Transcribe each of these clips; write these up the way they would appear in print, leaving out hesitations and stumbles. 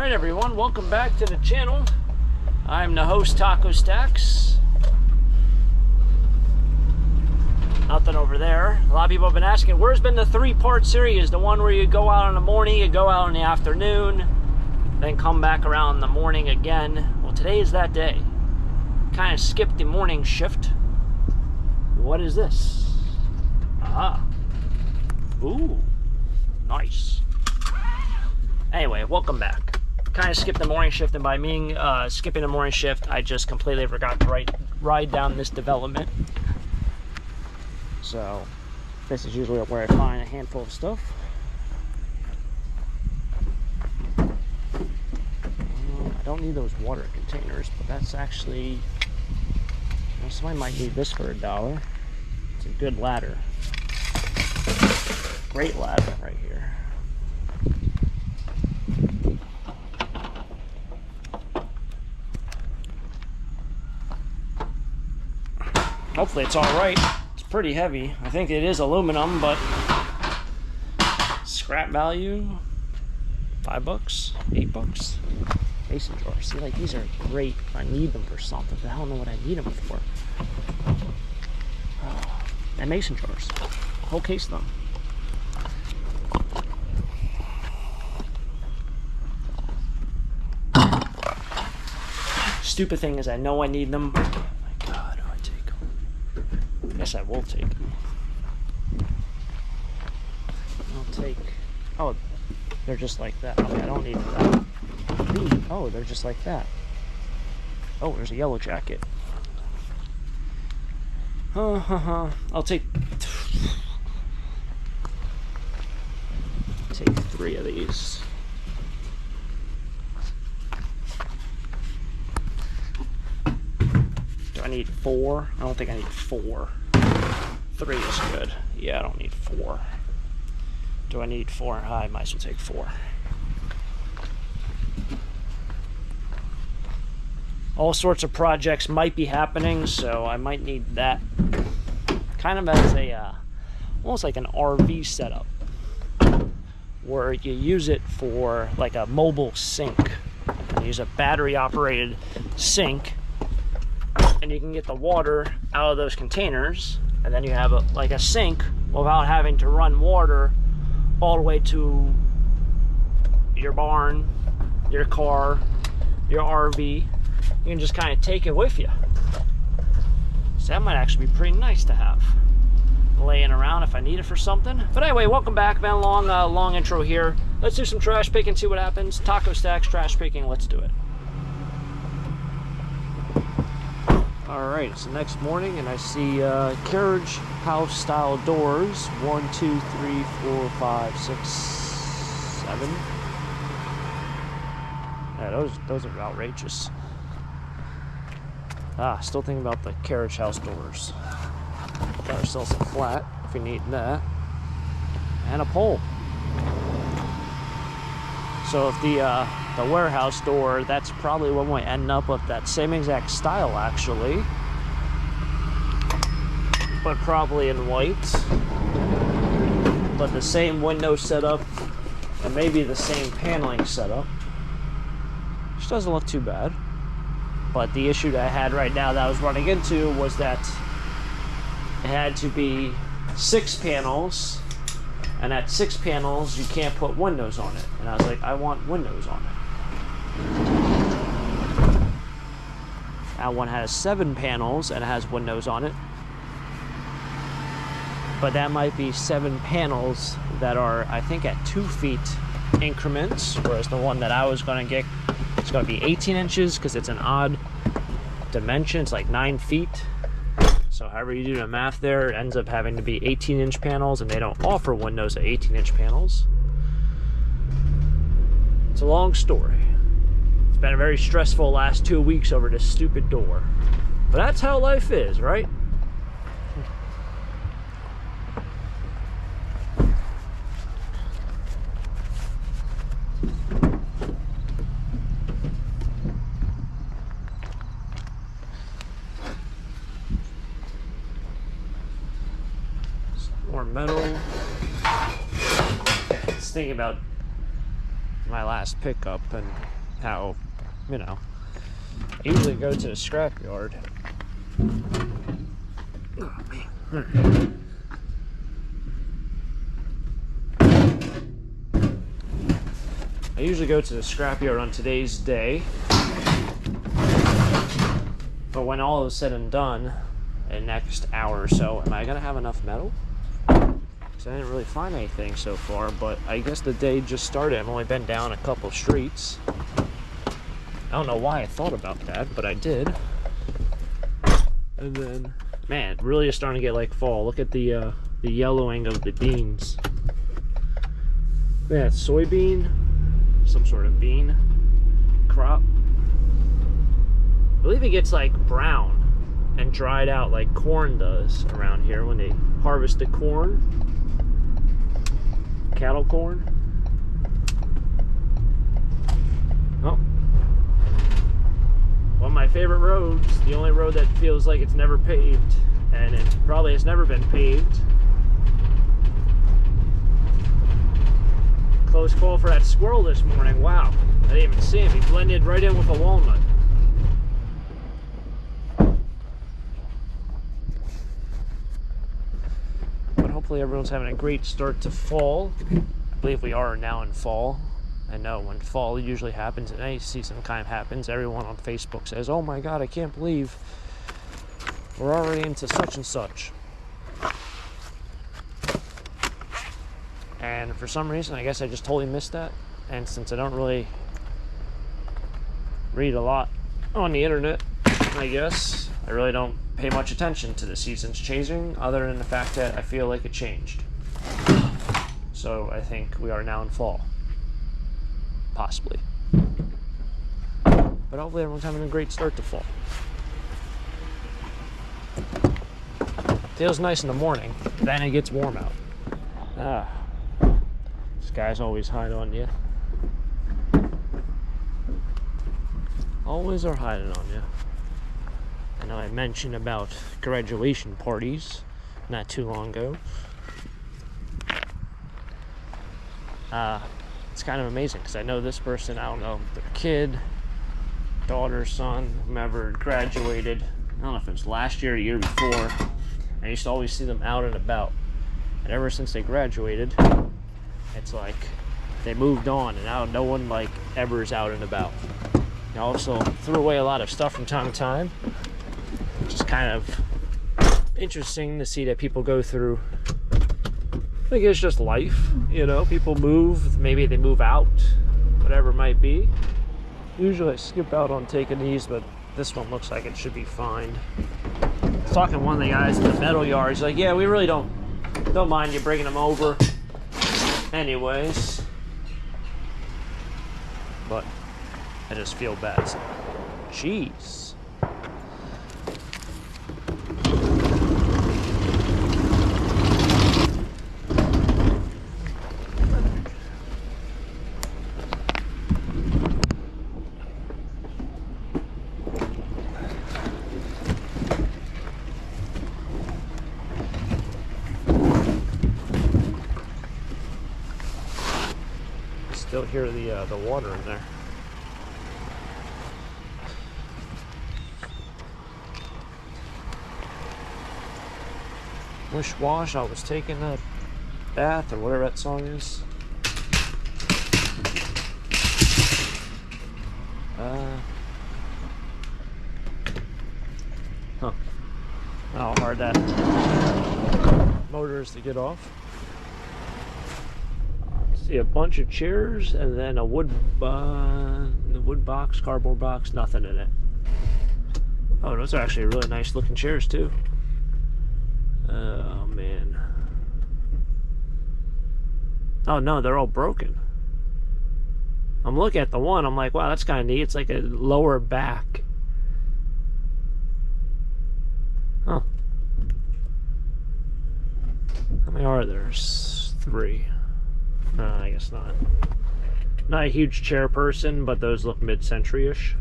Alright everyone, welcome back to the channel. I'm the host, Taco Stacks. Nothing over there. A lot of people have been asking, where's been the 3-part series? The one where you go out in the morning, you go out in the afternoon, then come back around in the morning again. Well, today is that day. Kind of skipped the morning shift. What is this? Ah. Ooh. Nice. Anyway, welcome back. Kind of skipped the morning shift, and by me skipping the morning shift, I just completely forgot to ride down this development. So, this is usually where I find a handful of stuff. I don't need those water containers, but that's actually, you know, somebody might need this for $1. It's a good ladder. Great ladder right here. Hopefully it's all right. It's pretty heavy. I think it is aluminum, but scrap value, $5, $8. Mason jars. See, like, these are great if I need them for something. But I don't know what I need them for. Oh, and mason jars. Whole case of them. Stupid thing is, I know I need them. Oh my God, do I take them? I guess I will take them. I'll take. Oh, they're just like that. Okay, I don't need that. Oh, they're just like that. Oh, there's a yellow jacket. I'll take 3 of these. Do I need 4? I don't think I need 4. 3 is good. Yeah, I don't need 4. Do I need 4? I might as well take 4. All sorts of projects might be happening, so I might need that kind of as a almost like an RV setup, where you use it for like a mobile sink. You use a battery operated sink, and you can get the water out of those containers, and then you have like a sink without having to run water all the way to your barn, your car, your RV. You can just kind of take it with you. So that might actually be pretty nice to have laying around if I need it for something. But anyway, welcome back. Been a long intro here. Let's do some trash picking, see what happens. Taco Stacks trash picking. Let's do it. All right, it's the next morning, and I see carriage house style doors. 1, 2, 3, 4, 5, 6, 7. Yeah, those are outrageous. Still thinking about the carriage house doors. Got ourselves a flat if we need that, and a pole. So if the warehouse door, that's probably what might end up with that same exact style actually, but probably in white. But the same window setup and maybe the same paneling setup, which doesn't look too bad. But the issue that I had right now that I was running into was that it had to be 6 panels, and at 6 panels you can't put windows on it. And I was like, I want windows on it. That one has 7 panels and it has windows on it. But that might be 7 panels that are, I think, at 2 feet increments, whereas the one that I was going to get, it's going to be 18 inches because it's an odd dimension. It's like 9 feet. So however you do the math there, it ends up having to be 18-inch panels, and they don't offer windows at 18-inch panels. It's a long story. It's been a very stressful last 2 weeks over this stupid door. But that's how life is, right? More metal. I was thinking about my last pickup, and how, you know, I usually go to the scrapyard. Oh, man. I usually go to the scrapyard on today's day, but when all is said and done, in the next hour or so, am I gonna have enough metal? Because I didn't really find anything so far, but I guess the day just started. I've only been down a couple streets. I don't know why I thought about that, but I did. And then, man, it really is starting to get like fall. Look at the yellowing of the beans. Yeah, soybean, some sort of bean crop. I believe it gets like brown and dried out like corn does around here when they harvest the corn. Cattle corn. Oh. One of my favorite roads, the only road that feels like it's never paved, and it probably has never been paved. Close call for that squirrel this morning. Wow, I didn't even see him. He blended right in with a walnut. But hopefully everyone's having a great start to fall. I believe we are now in fall. I know when fall usually happens and any season kind of happens, everyone on Facebook says, oh my god, I can't believe we're already into such and such. And for some reason, I guess I just totally missed that. And since I don't really read a lot on the internet, I guess, I really don't pay much attention to the seasons changing, other than the fact that I feel like it changed. So I think we are now in fall. Possibly. But hopefully everyone's having a great start to fall. Feels nice in the morning, then it gets warm out. Ah. Guys always hide on you. Always are hiding on you. I know I mentioned about graduation parties not too long ago. It's kind of amazing because I know this person, I don't know, their kid, daughter, son, whomever graduated. I don't know if it was last year or the year before. I used to always see them out and about. And ever since they graduated, it's like they moved on, and now no one like ever is out and about. I also threw away a lot of stuff from time to time, which is kind of interesting to see that people go through. I think it's just life, you know. People move, maybe they move out, whatever it might be. Usually I skip out on taking these, but this one looks like it should be fine. I was talking to one of the guys in the metal yard. He's like, yeah, we really don't mind you bringing them over anyways, but I just feel bad. So, jeez. Still hear the water in there. Wish wash, I was taking a bath or whatever that song is. Huh. How hard that motor is to get off. See a bunch of chairs and then a wood box, cardboard box, nothing in it. Oh, those are actually really nice looking chairs too. Oh man. Oh no, they're all broken. I'm looking at the one, I'm like, wow, that's kind of neat. It's like a lower back. Huh. How many are there? 3. I guess not. Not a huge chair person, but those look mid-century-ish.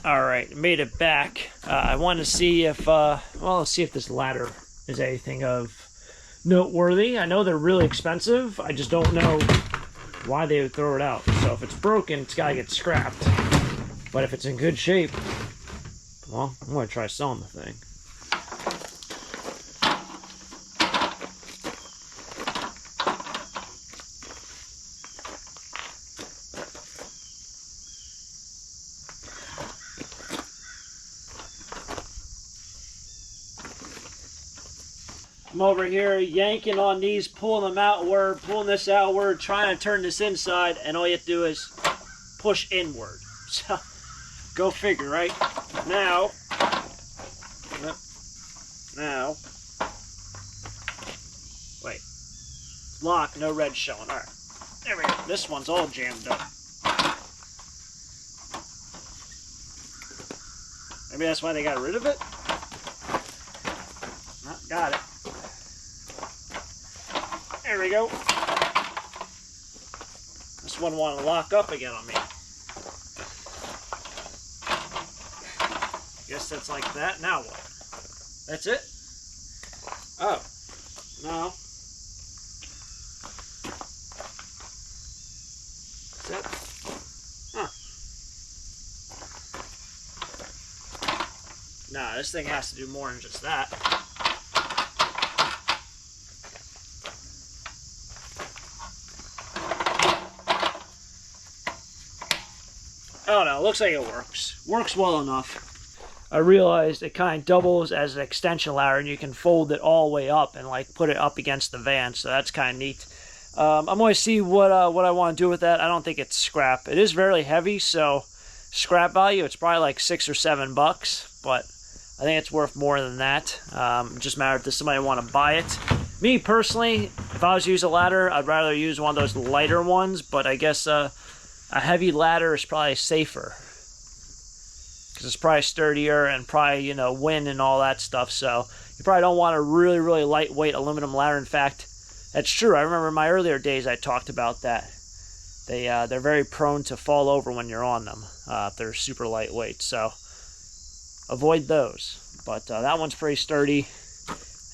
Alright, made it back. I want to see if, well, let's see if this ladder is anything of noteworthy. I know they're really expensive. I just don't know why they would throw it out. So So if it's broken, it's gotta get scrapped. But if it's in good shape, well, I'm gonna try selling the thing. I'm over here yanking on these, pulling them outward, pulling this outward, trying to turn this inside, and all you have to do is push inward. So, go figure, right? Now, wait, lock, no red showing. All right, there we go. This one's all jammed up. Maybe that's why they got rid of it. Oh, got it. There we go. This one wanted to lock up again on me. Guess that's like that. Now what? That's it? Oh. No. That's it? Huh. Nah, this thing has to do more than just that. I don't know, it looks like it works. Works well enough. I realized it kind of doubles as an extension ladder, and you can fold it all the way up and like put it up against the van, so that's kind of neat. I'm going to see what I want to do with that. I don't think it's scrap. It is very heavy, so scrap value, it's probably like $6 or $7, but I think it's worth more than that. It just matters if somebody want to buy it. Me personally, if I was to use a ladder, I'd rather use one of those lighter ones, but I guess a heavy ladder is probably safer because it's probably sturdier and probably, you know, wind and all that stuff. So you probably don't want a really, really lightweight aluminum ladder. In fact, that's true. I remember in my earlier days I talked about that. They're very prone to fall over when you're on them if they're super lightweight. So avoid those. But that one's pretty sturdy,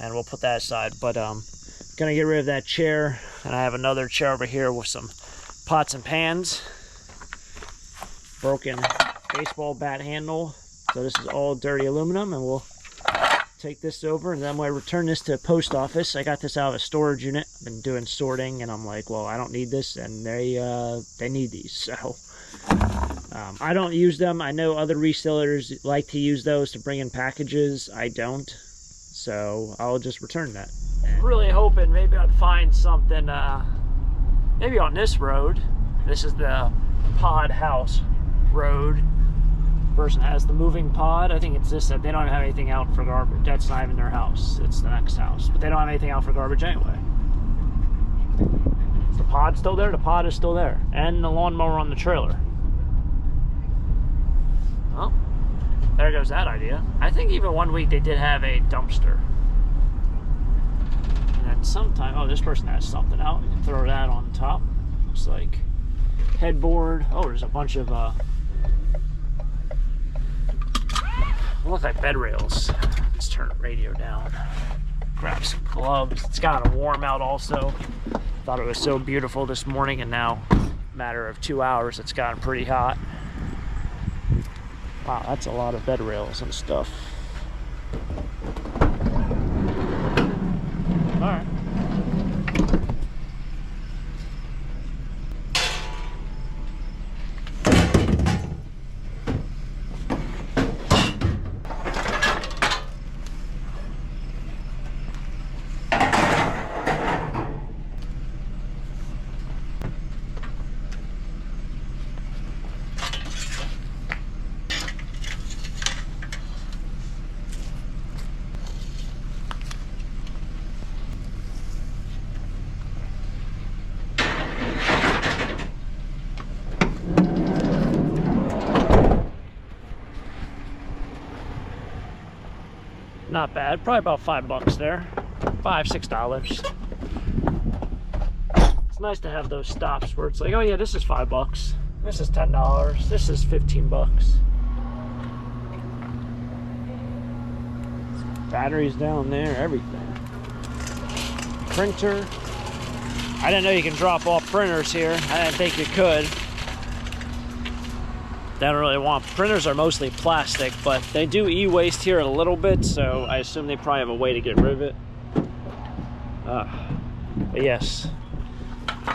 and we'll put that aside. But gonna get rid of that chair, and I have another chair over here with some pots and pans. Broken baseball bat handle. So this is all dirty aluminum, and we'll take this over, and then when I return this to the post office, I got this out of a storage unit. I've been doing sorting, and I'm like, well, I don't need this, and they need these. So I don't use them. I know other resellers like to use those to bring in packages. I don't, so I'll just return that. Really hoping maybe I'd find something maybe on this road. This is the pod house road. Person has the moving pod. I think it's this. They don't have anything out for garbage. That's not even their house. It's the next house. But they don't have anything out for garbage anyway. Is the pod still there? The pod is still there. And the lawnmower on the trailer. Well, there goes that idea. I think even one week they did have a dumpster. And then sometime, oh, this person has something out. You can throw that on top. Looks like headboard. Oh, there's a bunch of look like bed rails. Let's turn the radio down. Grab some gloves. It's gotten warm out also. Thought it was so beautiful this morning, and now, matter of 2 hours, it's gotten pretty hot. Wow, that's a lot of bed rails and stuff. All right. Not bad. Probably about $5 there. $5, $6. It's nice to have those stops where it's like, oh yeah, this is $5. This is $10. This is $15. Batteries down there, everything. Printer. I didn't know you can drop off printers here. I didn't think you could. They don't really want. Printers are mostly plastic, but they do e-waste here a little bit, so I assume they probably have a way to get rid of it. But yes,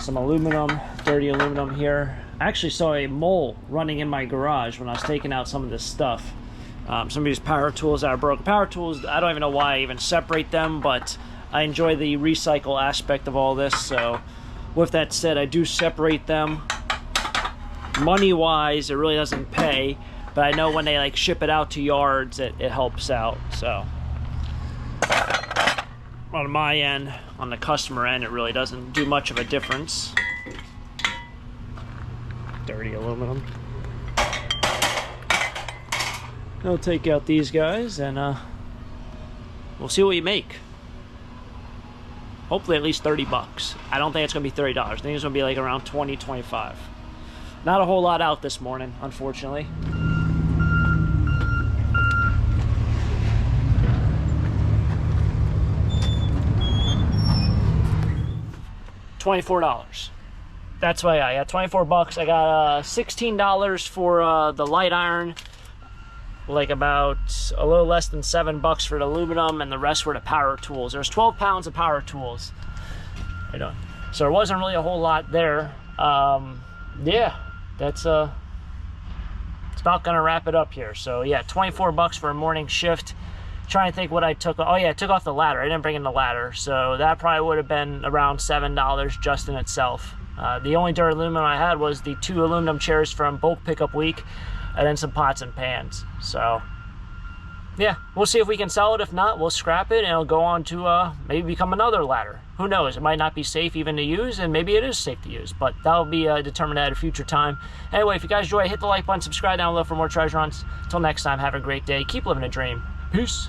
some aluminum, dirty aluminum here. I actually saw a mole running in my garage when I was taking out some of this stuff. Some of these power tools that are broken. Power tools, I don't even know why I even separate them, but I enjoy the recycle aspect of all this. So with that said, I do separate them. Money-wise, it really doesn't pay, but I know when they like ship it out to yards, it helps out. So on my end, on the customer end, it really doesn't do much of a difference. Dirty aluminum. I'll take out these guys and we'll see what we make. Hopefully at least 30 bucks. I don't think it's gonna be $30. I think it's gonna be like around 20, 25. Not a whole lot out this morning, unfortunately. $24. That's why I got 24 bucks. I got $16 for the light iron, like about a little less than $7 for the aluminum, and the rest were the power tools. There's 12 pounds of power tools. I don't. So there wasn't really a whole lot there. Yeah, that's it's about gonna wrap it up here. So yeah, 24 bucks for a morning shift. Trying to think what I took. Oh yeah, I took off the ladder. I didn't bring in the ladder, so that probably would have been around $7 just in itself. The only dirty aluminum I had was the 2 aluminum chairs from bulk pickup week, and then some pots and pans. So yeah, we'll see if we can sell it. If not, we'll scrap it and it'll go on to maybe become another ladder. Who knows? It might not be safe even to use, and maybe it is safe to use, but that'll be determined at a future time. Anyway, if you guys enjoy, hit the like button, subscribe down below for more treasure hunts. Until next time, have a great day. Keep living a dream. Peace.